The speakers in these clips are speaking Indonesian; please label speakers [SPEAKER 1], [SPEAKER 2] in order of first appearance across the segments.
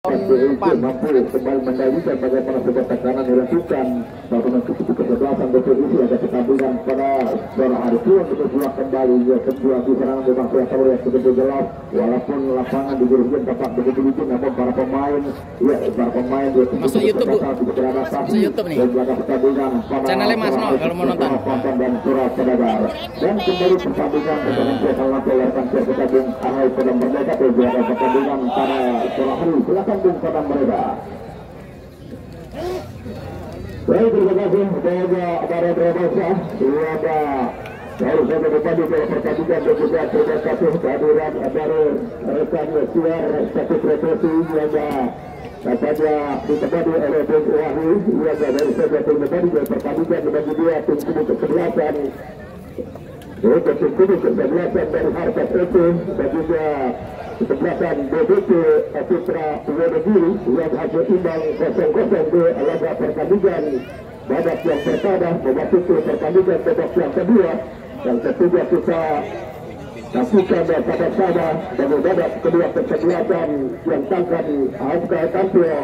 [SPEAKER 1] mampu kembali mendalihkan bagaimana sebuah tekanan dilakukan bagaimana kesebelasan berposisi ada pertandingan pada suara hari tua untuk pulang kembali ya kedua di serangan memang sudah terlihat begitu jelas walaupun lapangan di Jurgen dapat begitu licin namun para pemain
[SPEAKER 2] masuk YouTube Bu, masuk YouTube nih channelnya Mas No kalau mau nonton
[SPEAKER 1] dan surat pedagang dan kembali pertandingan dengan melakukan pertandingan Ahai pada Merdeka beberapa pertandingan para suara hari silakan Bung pada mereka. Baik, terima kasih kepada para pemirsa. Ada baru saja berbagi dalam pertandingan dan juga terima kasih kehadiran dari rekan siar satu profesi yang katanya ditemani oleh Bung Wahyu yang dari saja berbagi dalam pertandingan dibagi dua tim kubu kesebelasan. Untuk tim kubu kesebelasan dari Harkat itu dan juga kesebelasan BBT Putra Wonogiri yang hasil imbang 0-0 di laga pertandingan babak yang pertama memasuki pertandingan babak yang kedua dan ketiga kita saksikan bersama-sama dari babak kedua kesebelasan yang tangkan AFK tampil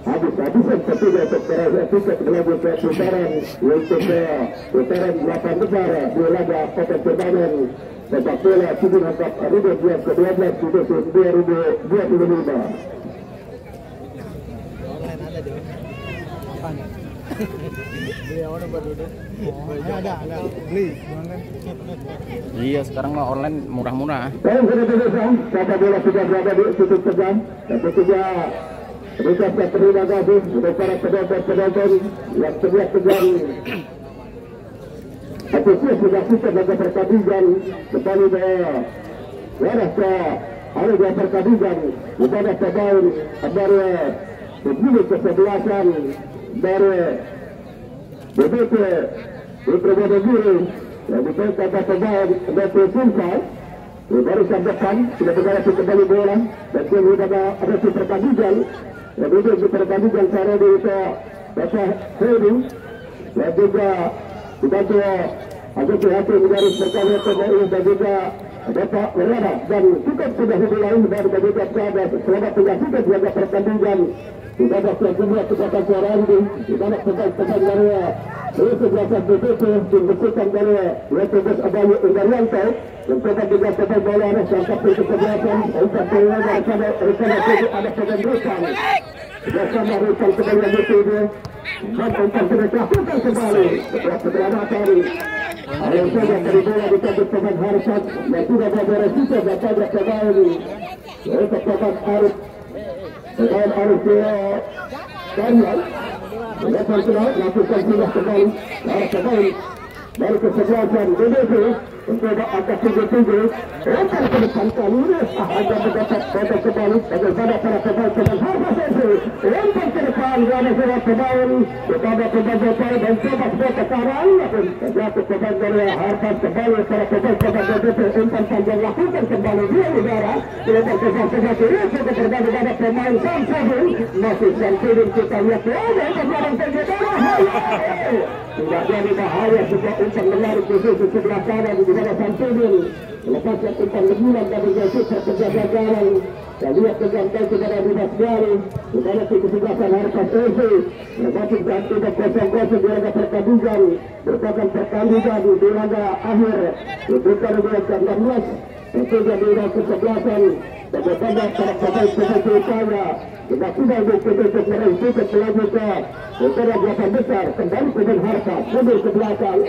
[SPEAKER 1] habis-habisan ketiga untuk meraih tiket menuju ke putaran yaitu ke putaran 8 besar di laga Kota Turnamen sepak bola Sidin Angkat Liga ke-12 di musim 2025.
[SPEAKER 2] Iya sekarang mah online murah-murah.
[SPEAKER 1] Sepak bola sudah berada di titik tegang dan tentunya saya terima kasih untuk para penonton yang sedia terjadi. Antusias menyaksikan laga pertandingan kembali dari hari pertandingan di mana pemain dari pemilik kesebelasan dari BBT Putra Wonogiri yang dipegang pemain dari Sulsel barisan depan sudah bergerak kembali bola dan kemudian ada pertandingan yang duduk di pertandingan cara itu Bapak Hedi dan juga dibantu hasil mengaris perkara pemain dan juga Bapak Lerana dan cukup sudah dimulai dari bagian sahabat selamat menyaksikan jaga pertandingan di babak yang kedua kedatangan suara ini di mana pemain dari kesebelasan BBT dibersihkan dari Tugas Abayu Undarianto dan pemain juga pemain bola sangkap di kesebelasan untuk bola dari sana ada pemain Rutan bersama Rutan kembali yang ini dan untuk dilakukan kembali setelah penyelamatan ada saja dari bola dicabut pemain Harkat dan tidak ada resiko dan pada pemain untuk pemain Arif pemain Arif Daniel melakukan sudah kembali pemain dari kesebelasan BBT untuk angkat 77 langkah ke depan kali ini ada mendapat bola kembali bagaimana para pemain Harkat itu langkah ke depan ada seorang pemain kepada pemain dan coba sekarang jatuh pemain dari Harkat kembali para pemain BBT umpan panjang lakukan kembali dia udara lepas ke risiko terjadi pada pemain Samsudin masih Samsudin kita lihat ada pemain tidak jadi bahaya juga umpan menarik di sisi sebelah kanan di mana Samsudin melepaskan umpan lebulan dari Yesus terjadi gagal dan lihat kegantai kepada Dimas Gari di mana kesebelasan Harkat FC bermaksud ganti dan 0-0 di laga pertandingan merupakan pertandingan di laga akhir dibuka dengan ke-16 tentunya di laga kesebelasan bagaimana para pemain utama kita sudah untuk meraih tiket selanjutnya putaran 8 besar kembali pemain Harkat mundur ke belakang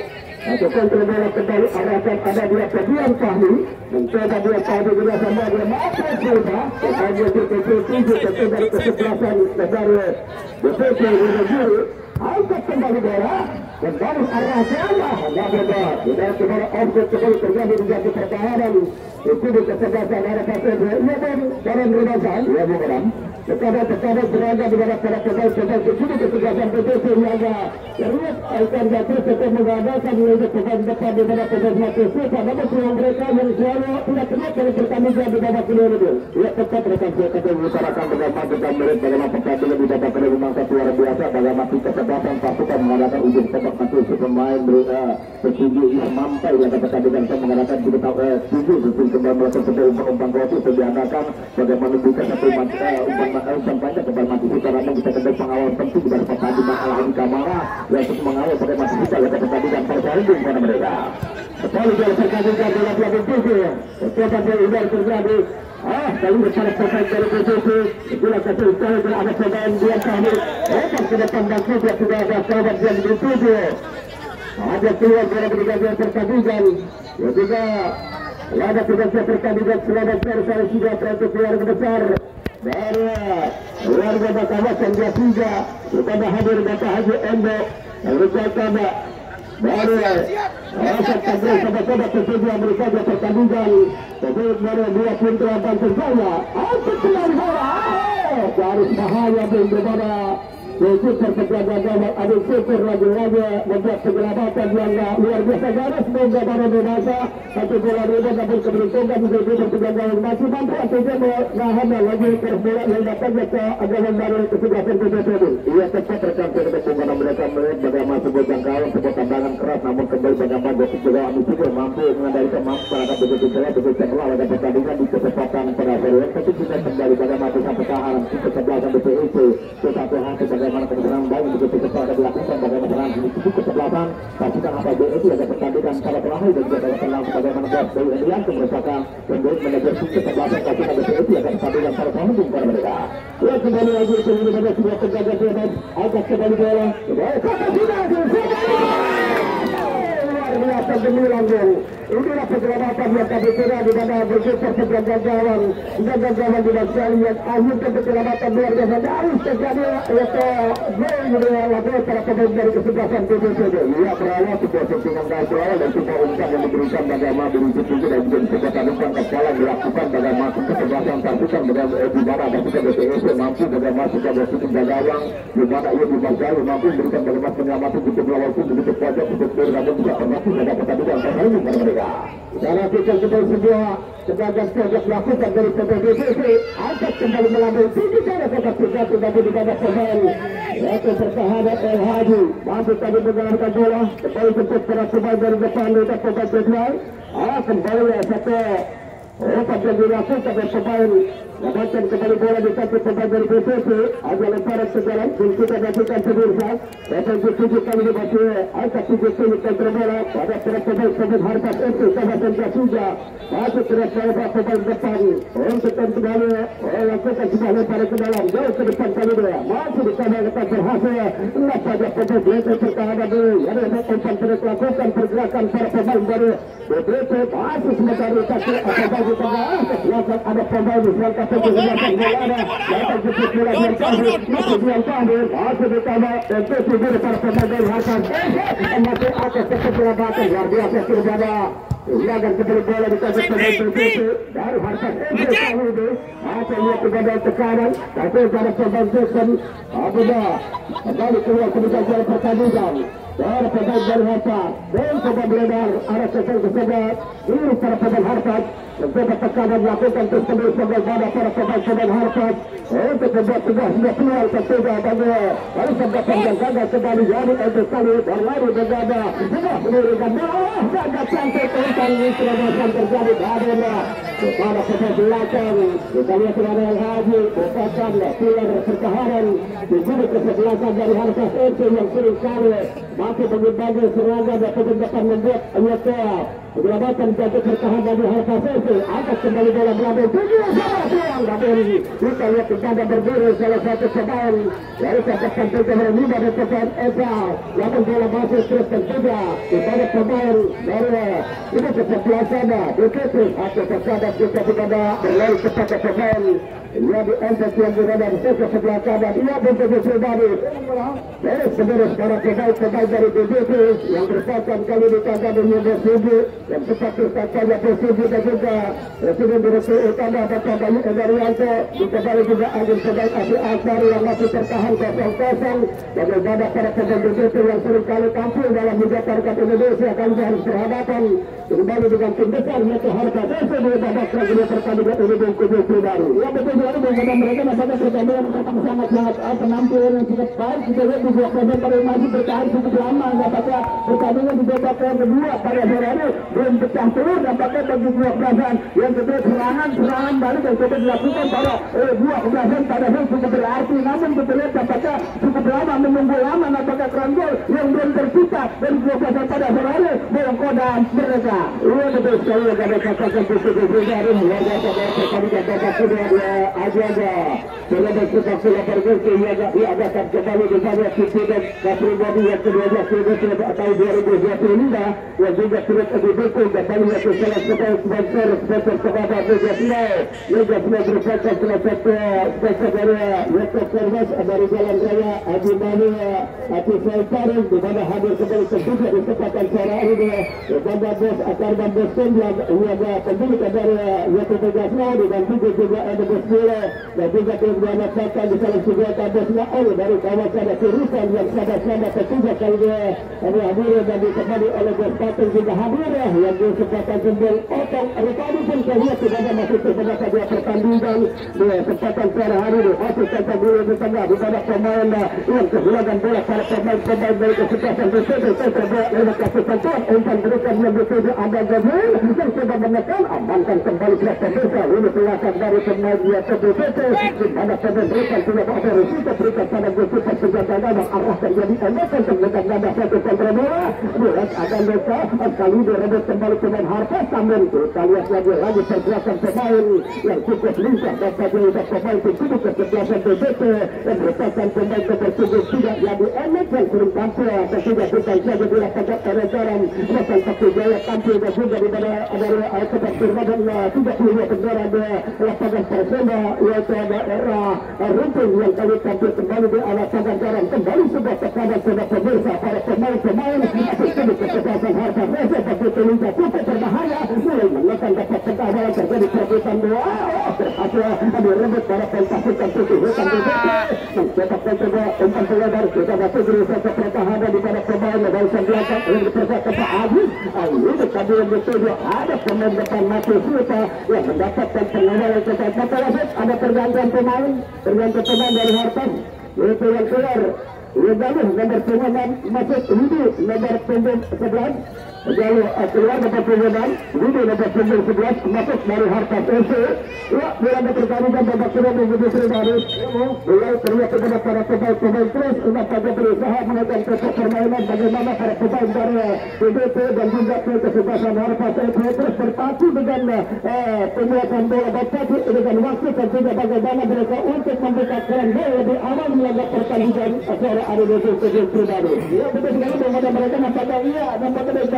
[SPEAKER 1] atau kontrol bola kembali arahkan ada dia Pedian Fahmi mencoba dia Fahmi juga sama dia maafkan juga kemudian di dari kesebelasan dari BPT Wonogiri angkat kembali bola kembali arah jauh tidak benar tidak kembali offset kembali terjadi menjadi pertahanan itu di kesebelasan Harkat FC ia pun dalam renasan ia bukan kepada berada di mana para pemain itu kesebelasan BPT yang terlihat alternatif untuk mengadakan untuk pemain depan di mana pemain Matius namun peluang mereka yang selalu tidak terlihat dari pertandingan di babak kedua ini ia tetap rekan saya kata mengutarakan bagaimana kita melihat bagaimana pertandingan di babak kedua memang satu luar biasa bagaimana kita kesempatan pasukan mengadakan ujian tembak Matius pemain petinju yang mampai dalam pertandingan saya mengadakan kita tujuh kembali melakukan umpan roti diadakan bagaimana bukan satu umpan banyak kembali mati kita namun kita kendali pengawal penting dari pertandingan Al-Ahli Kamara yang terus mengawal pada mati kita dari pertandingan pertandingan pada mereka. Kembali dari pertandingan dalam belakang tujuh. Setelah dia terjadi. Kali depan pemain dari PSSI bila kasih sekali bila ada pemain dia kami ke depan dan sudah ada kawan yang dituju ada keluar dari pertandingan pertandingan ya juga ada pertandingan pertandingan selamat dari sudah untuk keluarga besar dari keluarga kawasan dia tiga kepada hadir Bapak Haji Endo Rupiah baru asal tabel sama-sama tersedia mereka pertandingan tapi baru dua pintu abang terjaya untuk kembali bola garis bahaya bagaimana super pertandingan ada super lagi membuat penyelamatan yang luar biasa garis semoga baru bermasa satu bola reda namun keberuntungan juga pertandingan masih mampu akhirnya menahan lagi bola yang datangnya ke agawan baru kesebelasan PSSI ia tetap rekan keberuntungan mereka melihat bagaimana sebuah jangkauan sebuah tandangan keras namun kembali bagaimana Gosip juga Amikur mampu mengendalikan mampu perangkat begitu cepat begitu cepat pada pertandingan di kecepatan pada periode tapi juga kembali bagaimana bisa pertahanan di kesebelasan PSSI satu hati bagaimana kemenangan baik begitu cepat dilakukan bagaimana di kesebelasan pastikan apa itu ada pertandingan pada terakhir dan juga pada penang bagaimana buat dari Indian merupakan pemain manajer kesebelasan pastikan PSSI ada pertandingan pada penghubung pada mereka ya kembali lagi ke ini pada sebuah penjagaan agak kembali bola gemilang inilah penyelamatan yang kami kira di mana bergeser penjagaan gawang di bagian yang akhirnya penyelamatan luar biasa harus terjadi yaitu gol lawan para pemain dari kesebelasan PSSI ia berawal sebuah sentuhan gawang berawal dan sebuah umpan yang diberikan bagaimana berujuk juga dan juga sebuah umpan kekalahan dilakukan bagaimana kesebelasan pasukan di mana pasukan PSSI mampu bagaimana sebuah gawang di mana ia dimargai mampu memberikan bagaimana penyelamatan untuk melawan pun begitu pojok untuk namun bisa termasuk pada pertandingan pertandingan pada mereka. Karena kita sudah sebuah sebagian pojok melakukan dari PSSI angkat kembali melambai tinggi cara sekat tiga tapi di mana pemain yaitu pertahanan El Haji mampu tadi mengalahkan bola kembali sempat para pemain dari depan letak pemain kedua kembali satu umpan yang dilakukan oleh pemain dapatkan kembali bola di kaki pemain dari PSSI ada lemparan ke dalam dan kita lakukan pemirsa datang ke 7 kali masih angkat 7 kali kontrol bola pada pemain Harpas FC kawasan Jasuja masuk ke dalam pemain depan untuk kembali lakukan sebuah lemparan ke dalam jauh ke depan kali dia masih di sana lepas berhasil lepas pada pemain belakang pertahanan dulu ada umpan terus lakukan pergerakan para pemain dari PSSI masih sementara kaki apa di tengah belakang ada pemain di belakang penjelasan bola ada datang ke bola bertahan masih diantar masih ditambah untuk tidur para pemain dari Harpas masih atas keselamatan luar biasa terjadi Ilagan kembali bola di kaki pemain PSSI dari Harpas FC masih lihat kepada tekanan tapi pada pemain Jason Abuda kembali keluar kemudian jalan pertandingan para pemain dari Harpas dan coba beredar arah kesel kesebat ini para pemain Harpas mencoba tekanan melakukan terus kembali pada para pemain Harpas untuk membuat sebuah keluar ketiga bagi harus mendapatkan yang gagal kembali jadi untuk kali berlari bergada sudah menurunkan bola sangat cantik umpan ini akan terjadi pada kepada pemain belakang kita lihat kepada El Haji merupakan pilar pertahanan di sini kesebelasan dari Harpas FC yang sering kali masih mengimbangi serangan dan pendepan membuat penyelamatan jatuh pertahanan dari Harpas FC angkat kembali bola belakang tujuh sama pulang namun kita lihat kepada berdiri salah satu pemain dari dapatkan nomor 5 dari pemain Esa namun bola masih terus terjaga kepada pemain dari ini kesebelasan begitu atau tersadap juga kepada berlari kepada pemain ia di entek yang berada di sebelah kanan ia berposisi dari beres para pemain dari BBT yang berpasan kali di kandang dengan Subuh yang seperti katanya Subuh dan juga Presiden Direktur Utama Bapak Bayu Edarianto dikembali juga angin pemain Asyik Akbar yang masih tertahan 0-0 bagaimana para pemain BBT yang seringkali tampil dalam Liga Tarkat Indonesia akan harus berhadapan kembali dengan tim besar yaitu Harpas FC di babak pertandingan ini di Kubu baru yang betul baru bagaimana mereka nampaknya pertandingan memang sangat penampilan yang cukup baik kita lihat di dua pemain pada masih bertahan cukup lama nampaknya pertandingan di babak kedua pada sore hari belum pecah telur nampaknya bagi dua perasaan. Yang kedua serangan balik yang coba dilakukan pada dua perasaan pada cukup berarti, namun kita lihat nampaknya cukup lama menunggu lama nampaknya gol yang belum tercipta dari dua perasaan pada sore Bongkodam mereka. Iya betul sekali ada katakan betul dari luar biasa dari kata sudah ada sudah bersepak sudah pergi ia akan kembali kepada City dan pribadi yang kedua sudah atau 2025 yang juga turut didukung kembali ke salah satu sponsor kepada Liga merupakan salah satu sponsor dari YouTube Service dari Jalan Raya Haji Mani Hati Selparing di mana hadir kembali tentunya di kesempatan cara ini kepada bos akar dan bosen yang ada pemilik dari YouTube Gasno dan juga ada bos Milo dan juga ada kata di salah satu bosnya dari kawasan Kurusan yang sama-sama tentunya kali ini hadir dan ditemani oleh bos Patung juga hadir yang di kesempatan jempol otong Rikadi pun saya tidak ada masuk kepada dia pertandingan di kesempatan cara hari ini masuk kata dulu di tengah di mana pemain yang kehilangan bola para pemain dari kesempatan terbaik lewat kasih bantuan umpan berikan yang betul ada Gabriel yang coba menekan amankan kembali ke pemirsa ini pelakon dari pemain dia TBT di mana pemain berikan tidak ada risiko berikan pada gosip senjata dan arah terjadi enakan terdekat ganda satu kontra bola lihat ada mereka kali direbut kembali pemain Harpa namun kita lihat lagi pergerakan pemain yang cukup lincah dan tadi pemain cukup kesebelasan TBT dan merupakan pemain ketersebut tidak jadi enak yang sering tampil dan tidak bukan saja di lapangan restoran bukan pakai gaya tampil dan juga di mana ada ketersebut dan tidak punya negara di lapangan Persema yaitu ada era rumpun yang kali tampil kembali di lapangan garam kembali sebuah tekanan kepada pemirsa para pemain tersebut kesebelasan Harpa Reza bagi pelintas cukup berbahaya mulai menekan dapat pertahanan terjadi perebutan bola berhasil direbut para pasukan putih hitam TBT mencetakkan sebuah umpan bola dari kita dapat berusaha ke pertahanan di mana pemain dari belakang yang dipercaya ke Pak Agus ini tadi yang betul ada pemain depan Mati Suta yang mendapatkan pengawalan ketat mata wasit ada pergantian pemain dari Harpan itu yang keluar Galuh nomor 9 masuk Rudi nomor 11 Galuh keluar nomor 9 Rudi nomor 11 masuk dari Harpas FC ya mulai pertandingan babak kedua menuju dari mulai terlihat kepada para pemain terus nampaknya berusaha menekan tempo permainan bagaimana para pemain dari TBT dan juga kesebelasan Harpas FC terus berpacu dengan penguasaan bola berpacu dengan waktu dan juga bagaimana mereka untuk memberikan bola lebih awal melakukan pertandingan secara ada betul pribadi. Ya betul sekali bagaimana mereka nampaknya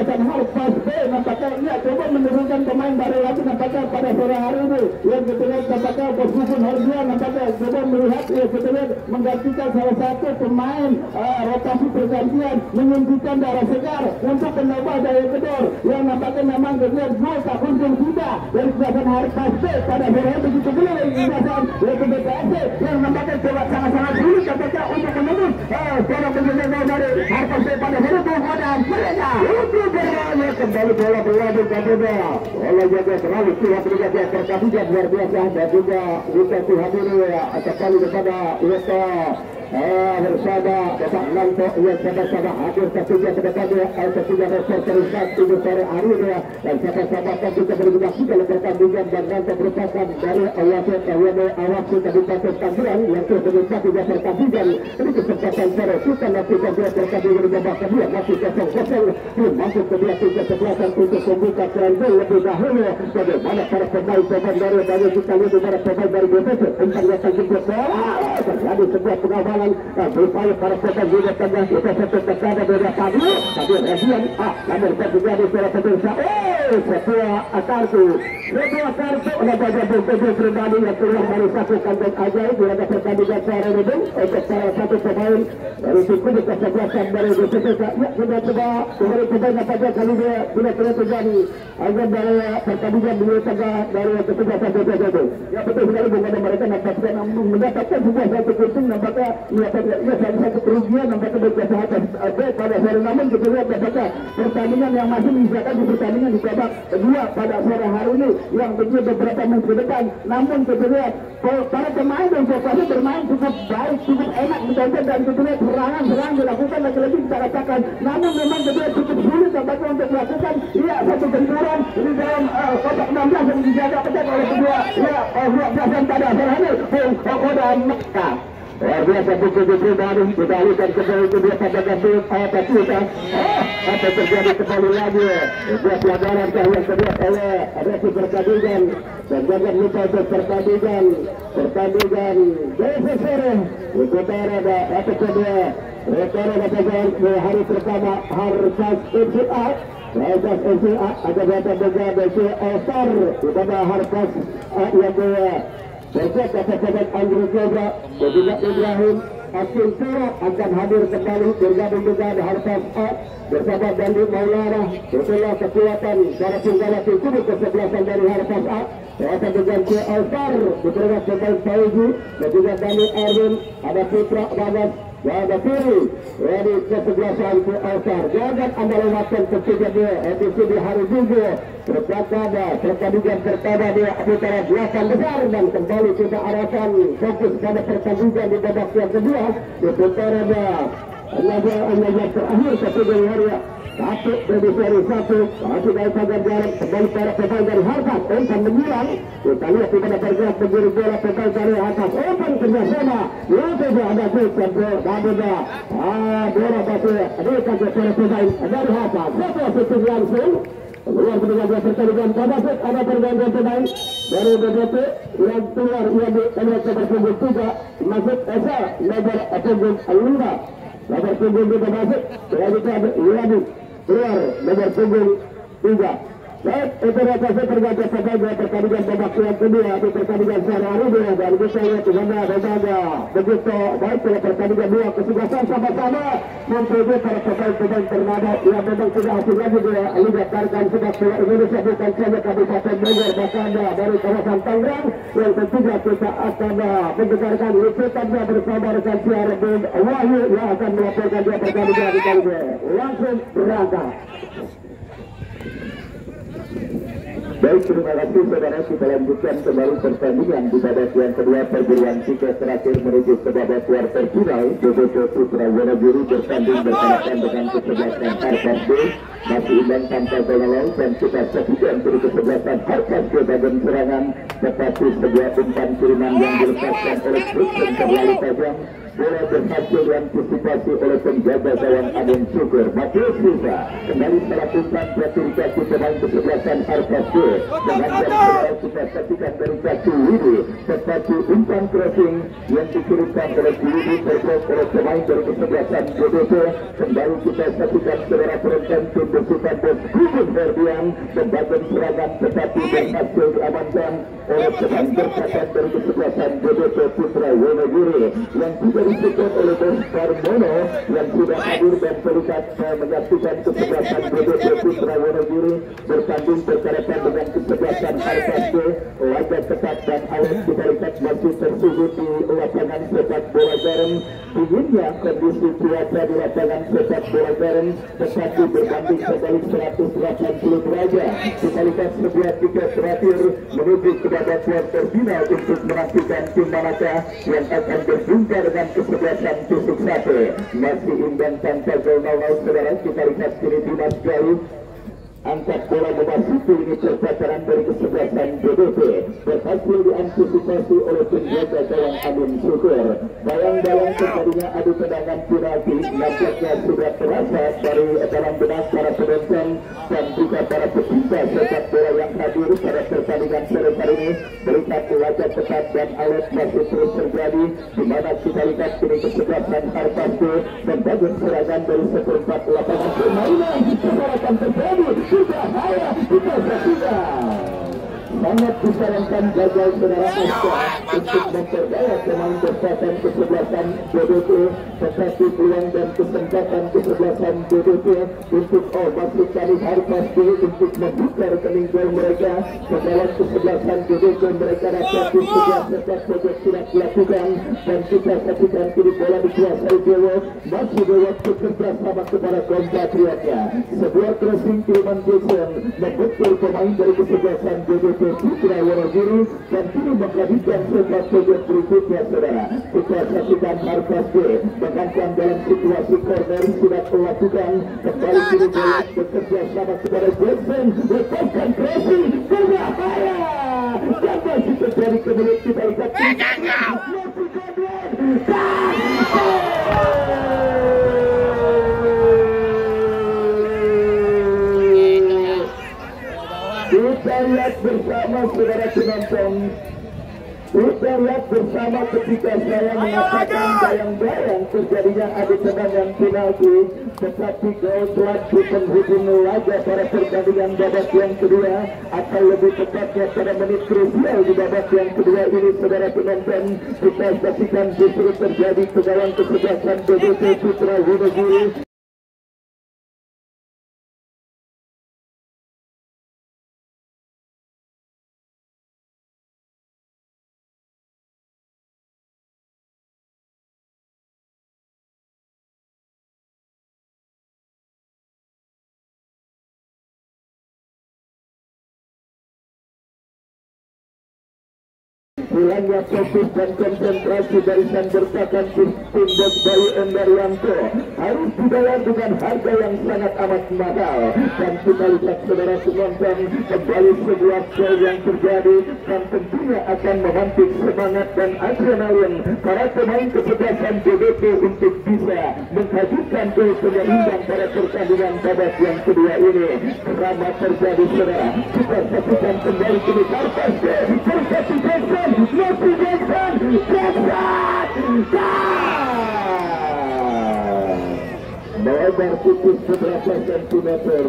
[SPEAKER 1] dari Harpas nampaknya coba menurunkan pemain baru lagi nampaknya pada sore hari ini. Yang kita lihat nampaknya Bosufun Hardian nampaknya coba melihat kita lihat menggantikan salah satu pemain rotasi pergantian menyuntikkan darah segar untuk menambah daya gedor yang nampaknya memang terlihat gol tak kunjung tiba dari kesebelasan Harpas pada sore hari begitu pula kesebelasan BPS yang nampaknya coba sangat-sangat sulit nampaknya untuk menembus seorang penjaga dari Harpas pada sore Bongkodam mereka itu berani kembali bola di Garuda bola jaga selalu pihak berjaga pertandingan luar biasa dan juga Bupati Hadiri kembali kepada Yota bersama Bapak Nanto yang sama-sama hadir ketiga kedepannya ketiga resor terusan ini sore hari ini dan sama-sama kan juga bergabung dalam pertandingan dan Nanto merupakan dari awasi Kabupaten Tangerang yang terlibat juga pertandingan ini kesempatan sore kita lakukan dua pertandingan di babak kedua masih 0-0 masuk ke dia 3-11 untuk membuka trending lebih dahulu bagaimana para pemain dari kita lihat para pemain dari BPS umpan datang juga terjadi sebuah pengawalan berupaya para pemain juga tengah kita satu tekanan dari tadi Radian namun terjadi secara pemirsa sebuah kartu oleh bagian BPS pribadi yang keluar dari satu kandang ajaib di ada pertandingan sore ini untuk salah satu pemain dari suku di kesebelasan dari BPS ya sudah coba dari pemain nampaknya kali dia sudah terjadi agar dari pertandingan di tengah dari kesebelasan BPS itu ya betul sekali bagaimana mereka nampaknya mendapatkan sebuah satu kunci nampaknya ia satu kerugian nampaknya bagi kesehatan pada sore. Namun kita lihat apakah pertandingan yang masih menyisakan di pertandingan di babak kedua pada sore hari ini yang tentunya beberapa menit ke depan. Namun kita lihat para pemain dan pemain bermain cukup baik, cukup enak ditonton, dan kita lihat serangan dilakukan lagi-lagi kita rasakan. Namun memang kita lihat cukup sulit tampaknya untuk melakukan satu benturan di dalam kotak 16 yang dijaga ketat oleh kedua luar biasa pada sore hari Koda Mekah. Luar biasa pukul baru kita alihkan kembali kedua pada ganti kita. Apa terjadi kembali lagi? Dua pelanggaran yang kedua oleh Resi Pertandingan, dan jangan lupa untuk pertandingan besok sore utara ada apa kedua utara pada hari pertama Harpas MCA. Harpas MCA ada data dengan All-Star pada Harpas yang kedua. Berkat sahabat Andrew Cobra dan juga Ibrahim Akin Turo akan hadir kembali bergabung dengan Harpas A bersama Dandi Maulana. Itulah kekuatan para penggala tim kesebelasan dari Harpas A. Akan diganti All-Star diterima pemain Fauzi dan juga Dani Erwin, ada Putra Bagas, ada Piri dari kesebelasan ke All-Star. Jangan Anda lewatkan ketiga dia edisi di hari Minggu pertandingan pertama di putaran 8 besar, dan kembali kita arahkan fokus pada pertandingan di babak yang kedua di putaran yang terakhir kategori hari 1 dari seri 1. Masih dari pagar jarak kembali para pemain dari Harpas Open menyilang. Kita lihat kita bergerak menjadi bola pemain dari Harpas Open kerjasama. Yang kedua ada Guskan Dabeda. Bola batu adekan ke para pemain dari Harpas. Satu asisten langsung. Keluar pertandingan pertandingan pada set ada pergantian pemain dari BBP yang keluar ia melihat nomor punggung 3 masuk Esa nomor punggung 5. Nomor punggung 3 masuk selanjutnya Yadi keluar nomor punggung 3. Baik, itu rasanya pergantian pemain pertandingan babak yang kedua di pertandingan sehari ini, dan kita lihat di mana begitu baik pada pertandingan dua kesuksesan sama-sama mempunyai para pemain bernama yang memang sudah hasil lagi di Liga Tarkan Sepak Bola Indonesia, bukan saja Kabupaten Bogor, bahkan dari kawasan Tangerang, yang tentunya kita akan mendengarkan liputannya bersama rekan siar Bung Wahyu yang akan melaporkan dia pertandingan di kali ini. Langsung berangkat. Baik, terima kasih saudara. Kita lanjutkan kembali pertandingan di babak yang kedua perguruan tiket terakhir menuju ke babak kuarter final. BBP Putra Wonogiri bertanding bersama dengan kesebelasan Harpas B. Masih imbang tanpa gol, dan kita saksikan dari kesebelasan Harpas B bagian serangan, tetapi sebuah umpan kiriman yang dilepaskan oleh Kristen terlalu tajam. Bola berhasil diantisipasi oleh penjaga gawang Amin Syukur. Matius Silva kembali melakukan gratifikasi pemain kesebelasan Harpas B dengan jam kita saksikan dari kaki Widi, tetapi umpan crossing yang dikirimkan oleh Widi terblok oleh pemain dari kesebelasan BBP. Kembali kita saksikan saudara penonton tim besutan Bos Gugun Ferdian membangun serangan, tetapi berhasil diamankan oleh pemain berkatan dari kesebelasan BBP Putra Wonogiri yang tidak disupport oleh Bos Parmono yang sudah hadir dan terlihat menyaksikan kesebelasan BBP Putra Wonogiri bertanding berkaitan dengan kesebelasan Harpas B. Wajah ketat dan awet kita lihat masih tersudut di lapangan sepak bola Gareng. Dinginnya kondisi cuaca di lapangan sepak bola Gareng, tetapi berbanding sebalik 180 derajat. Kita lihat sebuah tiket terakhir menuju ke babak kuarter final untuk menantikan tim manakah yang akan berjumpa dengan kesebelasan tusuk sate. Masih imbang tanpa gol 0-0 saudara. Kita lihat kiri Dimas Galuh angkat bola memasuki ini percakapan dari kesebelasan BBP, berhasil diantisipasi oleh penjaga gawang Amin Syukur. Bayang-bayang terjadinya adu tendangan penalti nampaknya sudah terasa dari dalam benak para penonton dan juga para pecinta sepak bola yang hadir pada pertandingan sore hari ini. Berkat wajah ketat dan awet masih terus terjadi, di mana kita lihat kini kesebelasan Harpas B membangun serangan dari seperempat lapangan permainan. Kesalahan terjadi. Sudah saya kita saksikan sangat disarankan gagal saudara untuk memperdaya pemain berpasan kesebelasan BDT, tetapi peluang dan kesempatan kesebelasan BDT untuk masuk kali Harpas B untuk membuka rekening gol mereka ke dalam kesebelasan BDT. Mereka dapat di sebelah sepak pojok tidak dilakukan, dan kita saksikan kiri bola dikuasai Dewa. Masih Dewa bekerja sama kepada kompatriotnya. Sebuah crossing Kilman Jason membentur pemain dari kesebelasan BDT Putra Wonogiri, dan kini menghadirkan sepak pojok berikutnya saudara. Kita saksikan Harpas B bahkan dalam situasi corner sudah melakukan kembali kiri bola bekerja sama kepada Jason, lepaskan crossing berbahaya dan masih terjadi kemudian kita lihat kita lihat bersama saudara penonton. Kita lihat bersama ketika saya mengatakan bayang-bayang terjadinya adu tendangan penalti, tetapi gol telah di penghujung laga pada pertandingan babak yang kedua, atau lebih tepatnya pada menit krusial di babak yang kedua ini saudara penonton. Kita saksikan justru terjadi ke dalam kesebelasan BDT Putra Wonogiri. Hilangnya fokus dan konsentrasi dari sang bertahan tim Bos Bayu Endarianto harus dibayar dengan harga yang sangat amat mahal. Dan kita lihat saudara penonton, kembali sebuah gol yang terjadi dan tentunya akan memantik semangat dan adrenalin para pemain kesebelasan BDT untuk bisa menghadirkan gol penyeimbang pada pertandingan babak yang kedua ini. Drama terjadi saudara. Kita saksikan kembali kini Harpas B bersatu Jason. Masih Jason, melebar putus beberapa sentimeter.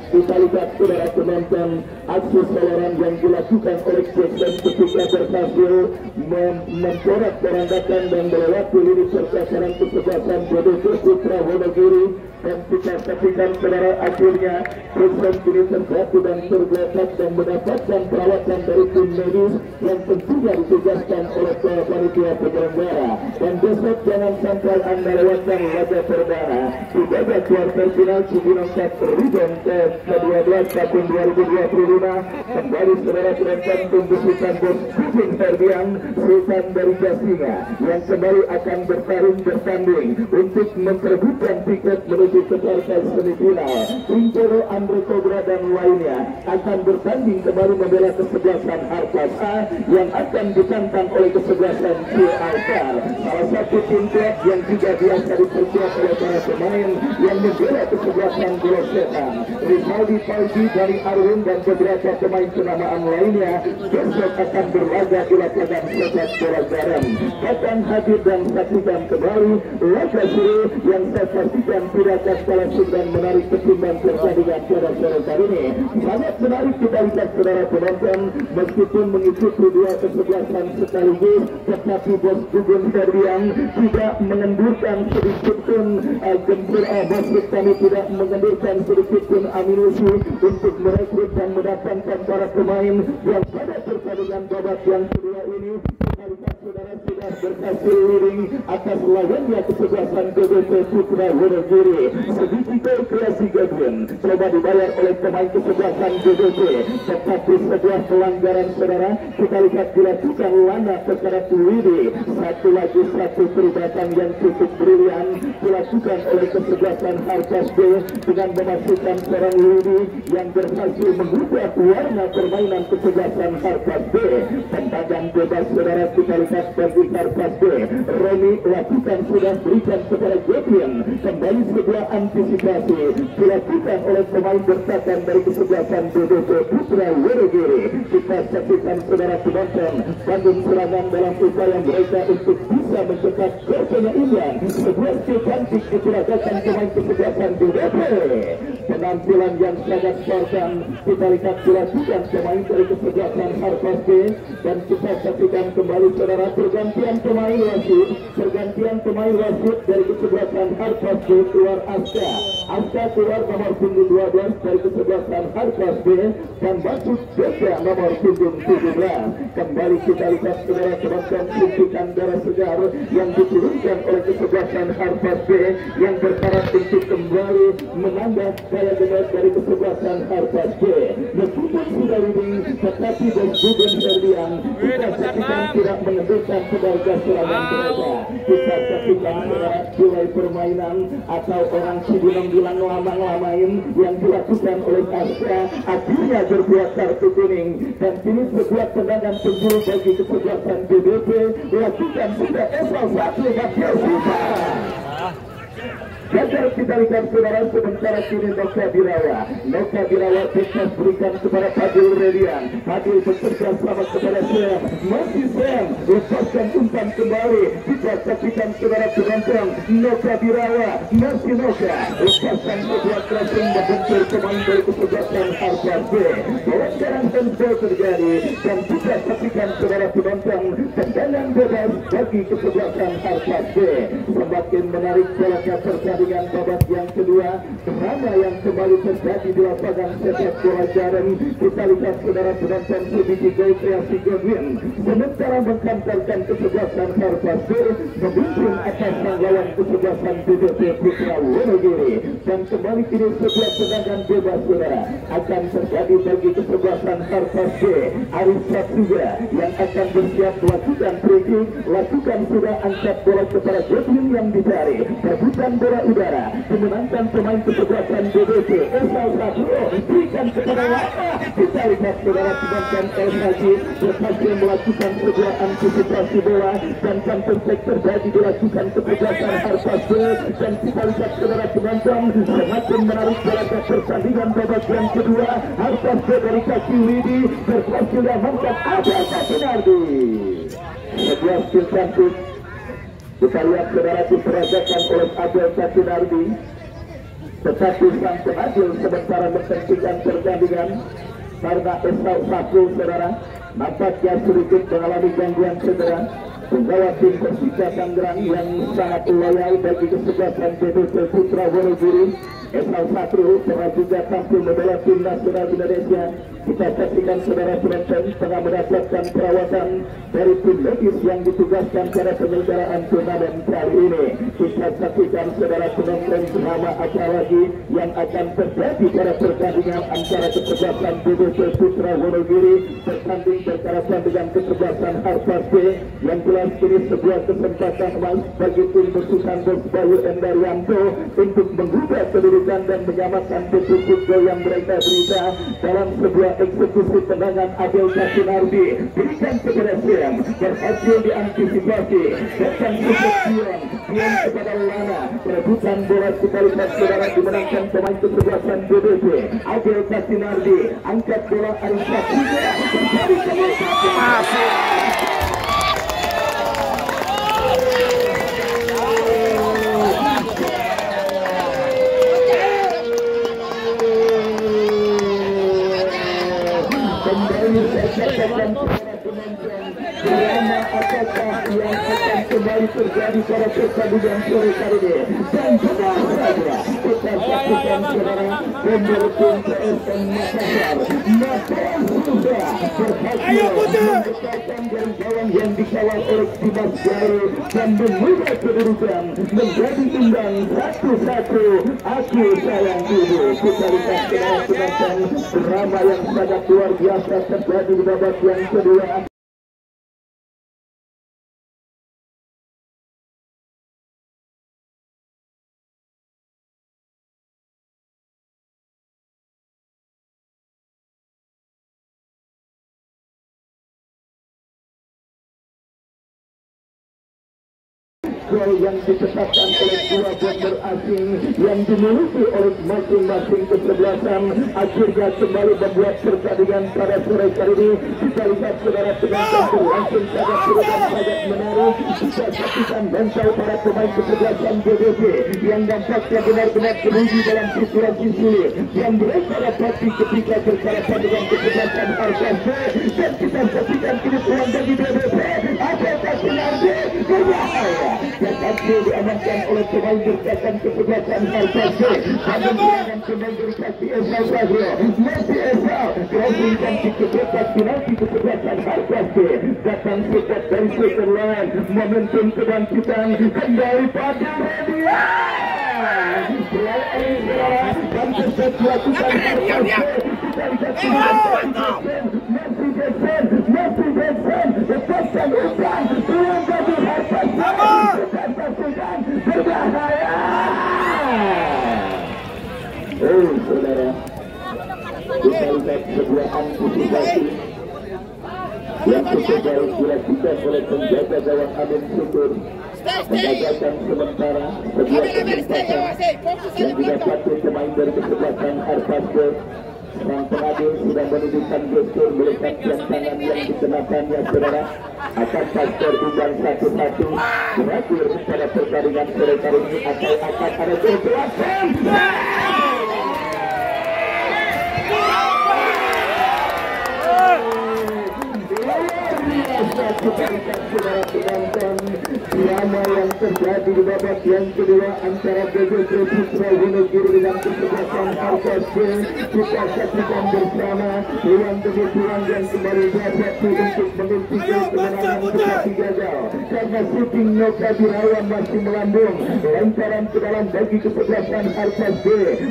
[SPEAKER 1] Kita lihat saudara penonton, aksi soloran yang dilakukan oleh Jason ketika berhasil mencorak perangkatan dan melewati lini pertahanan kesebelasan BDT Putra Wonogiri. Dan kita saksikan saudara akhirnya Jason kini terjatuh dan tergeletak dan mendapatkan perawatan dari tim medis yang tentunya ditugaskan oleh panitia penyelenggara. Dan besok jangan sampai anda lewatkan laga perdana di babak kuarter final Cibinong Cup Region ke-12 tahun 2025. Kembali saudara penonton pembusukan Bos Bubin Ferdian Sultan dari Jasinga yang kembali akan bertanding untuk memperebutkan tiket menuju ke partai semifinal. Intero Andre Cobra dan lainnya akan bertanding kembali membela kesebelasan Harpas A yang akan ditantang oleh kesebelasan C Alkar, salah satu tim klub yang juga biasa diperkuat oleh para pemain yang membela kesebelasan Bola Setan. Rizaldi Pauji dari Arwin dan beberapa pemain kenamaan lainnya besok akan berlaga di lapangan sepak bola garam. Akan hadir dan saksikan kembali laga seru yang saya saksikan tidak kalah dan menarik ketimbang pertandingan pada sore hari ini. Sangat menarik kita lihat saudara penonton, meskipun mengikuti dua kesebelasan sekaligus, tetapi Bos Bubin Ferdian tidak mengendurkan sedikit pun Bos kami tidak mengendurkan sedikit pun aminusi untuk merekrut dan mendatangkan para pemain yang pada pertandingan babak yang kedua ini. Kita lihat saudara sudah berhasil leading atas lawannya kesebelasan BDT Putra Wonogiri. Sedikit kreasi Gadwin coba dibayar oleh pemain kesebelasan BDT, tetapi sebuah pelanggaran saudara kita lihat dilakukan Lana kepada Widi. Satu lagi satu peribatan yang cukup brilian dilakukan oleh kesebelasan Harpas B dengan memasukkan seorang Widi yang berhasil mengubah warna permainan kesebelasan Harpas B. Tendangan bebas saudara kita lihat bagi Harpas B. Remy lakukan sudah berikan kepada Gadwin. Kembali sebuah antisipasi dilakukan oleh pemain bertahan dari kesebelasan BDT Putra Wonogiri. Kita saksikan saudara penonton Bandung serangan dalam upaya mereka untuk bisa mencetak gol penyeimbang. Sebuah cantik diperagakan pemain kesebelasan BDT penampilan yang sangat spartan. Kita lihat dilakukan pemain dari kesebelasan Harpas B, dan kita saksikan kembali saudara pergantian pemain wasit. Pergantian pemain wasit dari kesebelasan Harpas B keluar Aska keluar nomor punggung 12 dari kesebelasan Harpas B, dan masuk Deka nomor punggung 17. Kembali kita lihat saudara penonton suntikan darah segar yang diturunkan oleh kesebelasan Harpas B yang berharap untuk kembali menambah daya gerak dari kesebelasan Harpas B. Meskipun sudah leading, tetapi Bos Buben Herdian kita saksikan tidak menentukan sebagai serangan mereka. Kita saksikan mulai permainan atau orang Cibinong bilang lamang-lamain yang dilakukan oleh Aska, akhirnya berbuat kartu kuning, dan kini sebuah tendangan penjuru bagi kesebelasan BBP dilakukan sudah Esal 1 Bakal Supa. Gagal kita lihat saudara sementara kini Noka Birawa Texas berikan kepada Fadil Redian. Fadil bekerja selamat kepada Sam. Masih Sam lepaskan umpan kembali. Kita saksikan saudara penonton Noka Birawa masih Noka lepaskan sebuah crossing membentur pemain dari kesebelasan Harpas B. Pelanggaran handball terjadi dan kita saksikan saudara penonton tendangan bebas bagi kesebelasan Harpas B. Semakin menarik jalannya pertandingan babak yang kedua. Drama yang kembali terjadi di lapangan sepak bola Jaren. Kita lihat saudara penonton Subiki Gol Kreasi Godwin sementara mengkantarkan kesebelasan Harpas B memimpin atas lawan kesebelasan BBP Putra Wonogiri, dan kembali kini sebuah tendangan bebas saudara akan terjadi bagi kesebelasan Harpas B. Arif Satria yang akan bersiap melakukan free kick, lakukan sudah angkat bola kepada Godwin yang dicari, rebutan bola udara memenangkan pemain kesebelasan BBP Esal Satrio berikan kepada Lata. Kita lihat saudara penonton El Haji berhasil melakukan sebuah antisipasi bola dan counter attack terjadi dilakukan kesebelasan Harpas B, dan kita lihat saudara penonton semakin menarik dalam pertandingan babak yang kedua. Harpas B dari kaki Widi berhasil mengangkat Abel Kasinardi. Sebuah skill cantik kita lihat saudara diperagakan oleh Abel Kasinardi, tetapi sang pengadil sementara menghentikan pertandingan karena Esau 1 saudara nampaknya sedikit mengalami gangguan cedera. Penggawa tim Persija Tangerang yang sangat loyal bagi kesebelasan BBP Putra Wonogiri Esau 1 pernah juga tampil membela tim nasional Indonesia. Kita saksikan saudara penonton tengah mendapatkan perawatan dari tim medis yang ditugaskan pada penyelenggaraan turnamen kali ini. Kita saksikan saudara penonton drama apa lagi yang akan terjadi pada pertandingan antara kesebelasan BBP Putra Wonogiri bertanding berkarasan dengan kesebelasan Harpas B. Yang jelas ini sebuah kesempatan emas bagi tim besutan Bos Bayu Endarianto untuk mengubah kedudukan dan menyamakan defisit gol yang mereka berita dalam sebuah eksekusi tendangan Abel Kasinardi berikan kepada Siam, berhasil diantisipasi datang Sukian kepada Lana, perebutan bola kita lihat saudara dimenangkan pemain kesebelasan BBP Abel Kasinardi, angkat bola Arisa Puja terjadi kemudian drama apakah yang akan kembali terjadi pada pertandingan sore kali ini, dan benar saja kita saksikan saudara pendukung PSM Makassar sudah berhasil mendekatkan dari gawang yang dikawal oleh Dimas Jari dan mengubah kedudukan menjadi imbang 1-1. Aku sayang ibu. Kita lihat saudara penonton drama yang sangat luar biasa terjadi di babak yang kedua. gol yang ditetapkan oleh dua bomber asing yang dimiliki oleh masing-masing kesebelasan akhirnya kembali membuat pertandingan pada sore kali ini. Kita lihat saudara penonton berlangsung sangat seru dan sangat menarik. Kita saksikan mental para pemain kesebelasan BBC yang nampaknya benar-benar teruji dalam situasi sulit yang mereka dapati ketika berhadapan dengan kesebelasan RKC. Dan kita saksikan kini peluang bagi BBC. Apakah Sunardi berbahaya yang hasil diamankan oleh pemain berkaitan kesebelasan RKC. Namun serangan pemain berkasi Esau Sagro masih Esau crossingkan ke depan penalti kesebelasan RKC. Datang cepat dari second line, momentum kebangkitan kembali pada media. Selain dan cepat dilakukan RKC. Masih Jackson lepaskan umpan peluang bagi RKC. Berbahaya. Saudara, kita lihat sebuah antisipasi yang cukup baik dilakukan oleh penjaga gawang Amin Syukur, menggagalkan sementara sebuah kesempatan yang didapati pemain dari kesebelasan RKC. Sang pengadil sudah menunjukkan gestur melihat jam tangan yang dikenakannya saudara. Akan pastor undang 1-1 berakhir pada pertandingan sore kali ini atau akan ada kepuasan. Kita lihat saudara penonton drama yang terjadi di babak yang kedua antara BBC Putra Wonogiri dengan kesebelasan RKC. Kita saksikan bersama peluang demi peluang yang kembali dapat untuk mengunci kemenangan tetapi gagal karena shooting Noka Birawan masih melambung. Lemparan ke dalam bagi kesebelasan RKC.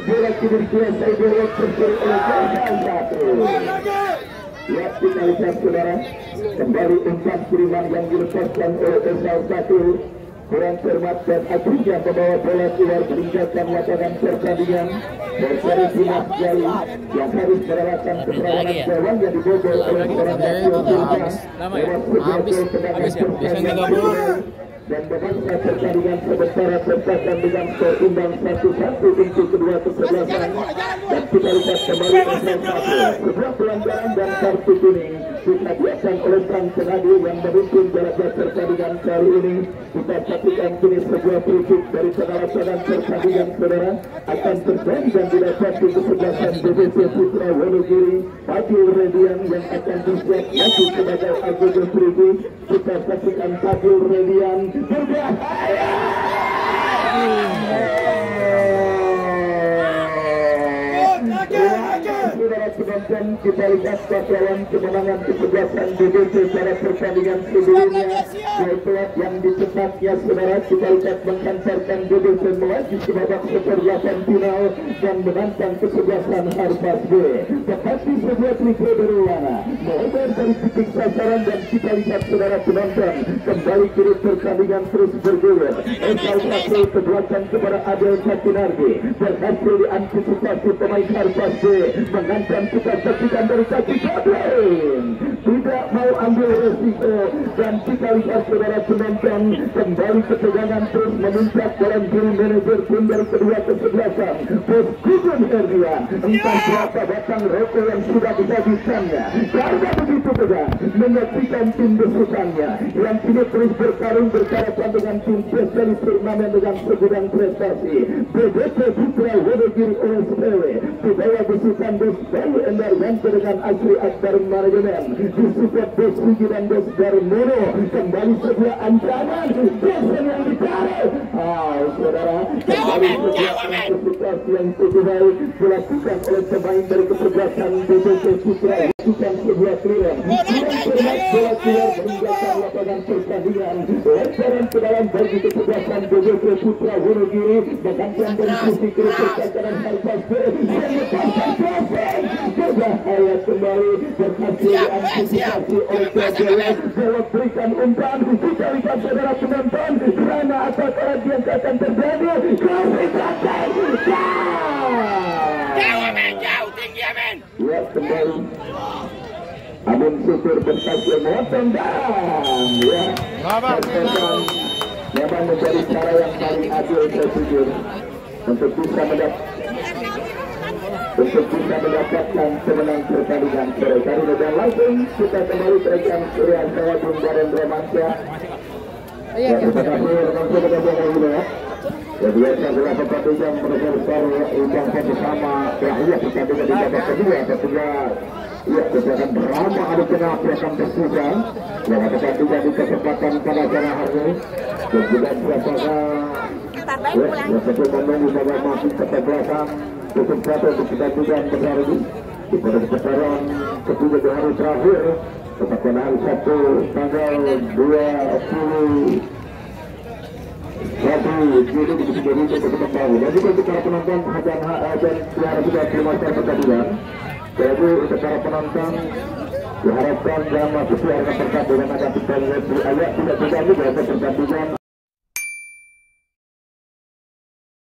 [SPEAKER 1] Bola kini dikuasai belok tersebut oleh Gagal 1. Lihat kita lihat saudara, kembali umpan kiriman yang dilepaskan oleh Esau 1 kurang cermat dan akhirnya membawa bola keluar meninggalkan lapangan pertandingan. Dari Dimas Jai yang harus merelakan keperawanan gawang yang dibobol oleh seorang Mateo Silva lewat sebuah gol tendangan pertandingan dan memaksa pertandingan sementara terpasan dengan skor imbang 1-1 untuk kedua kesebelasan. Dan kita lihat kembali sebuah pelanggaran dan kartu kuning dihadiahkan oleh sang pengadil yang memimpin jalannya pertandingan kali ini. Kita saksikan kini sebuah free dari penalasan pertandingan saudara akan terjadi dan didapati kesebelasan BBC Putra Wonogiri. Fadil Redian yang akan disiap maju sebagai anggota free. Kita saksikan Fadil Redian berbahaya. Saudara penonton, kita lihat pahlawan kemenangan kesebelasan BBC pada pertandingan sebelumnya, yaitu yang dicetaknya saudara. Kita lihat menghantarkan BBC melaju ke babak seperempat final dan menantang kesebelasan Harpas B. Tetapi sebuah triko berwarna melebar dari titik sasaran dan kita lihat saudara penonton kembali kiri pertandingan terus bergulir. Esau 1 ke belakang kepada Adel Sakinardi berhasil diantisipasi pemain Harpas B. Mengancam kita saksikan dari kaki Kablin tidak mau ambil resiko dan kita lihat saudara penonton kembali ketegangan terus memuncak dalam diri manajer tim dari kedua kesebelasan Bos Gugun Herdian. Entah berapa batang rokok yang sudah dihabiskannya karena begitu tegang menyaksikan tim besukannya yang kini terus bertarung berhadapan dengan tim spesialis turnamen dengan segudang prestasi. BBC Putra Wonogiri OSPW di bawah besukan Bos Bayu Endar Wanto dengan Asri Akbar Manajemen disupport Bos Sugi dan Bos Darmono. Kembali sebuah ancaman Jason yang ditarik. Saudara, kembali sebuah antisipasi yang cukup baik dilakukan oleh pemain dari kesebelasan BBC Putra. Bukan sebuah clearance yang cermat bola keluar meninggalkan lapangan pertandingan. Lemparan ke dalam bagi kesebelasan BBC Putra Wonogiri mengancam dari sisi kiri pertahanan Harpas B yang lepaskan crossing berbahaya kembali berhasil diantisipasi oleh Gagal. Jawab berikan umpan. Kita lihat saudara penonton drama apakah yang akan terjadi. Crossing jauh tinggi amin. Ya kembali Amin Syukur berhasil memotong dan ya memang menjadi cara yang paling adil saya pikir untuk bisa mendapatkan kemenangan pertandingan sore kali. Dan langsung kita kembali ke rekan Surya Sawa Bung Barendra Mansyah. Terima kasih langsung kita mulai ya. Jadi adalah pertandingan besar yang bersama terakhir pertandingan di babak kedua ketika kita akan beramah ada kenapa akan bersudah yang pertandingan di kesempatan pada cara hari ini dan juga biasanya menunggu bahwa masih kesebelasan cukup satu untuk pertandingan besar ini di pada kesempatan ketiga di hari terakhir tepatnya hari Sabtu tanggal 20 Juli untuk kembali dan juga untuk para penonton dan suara juga terima kasih pertandingan. Jadi untuk para penonton diharapkan jangan masuk ke pertandingan ada pertandingan tidak juga pertandingan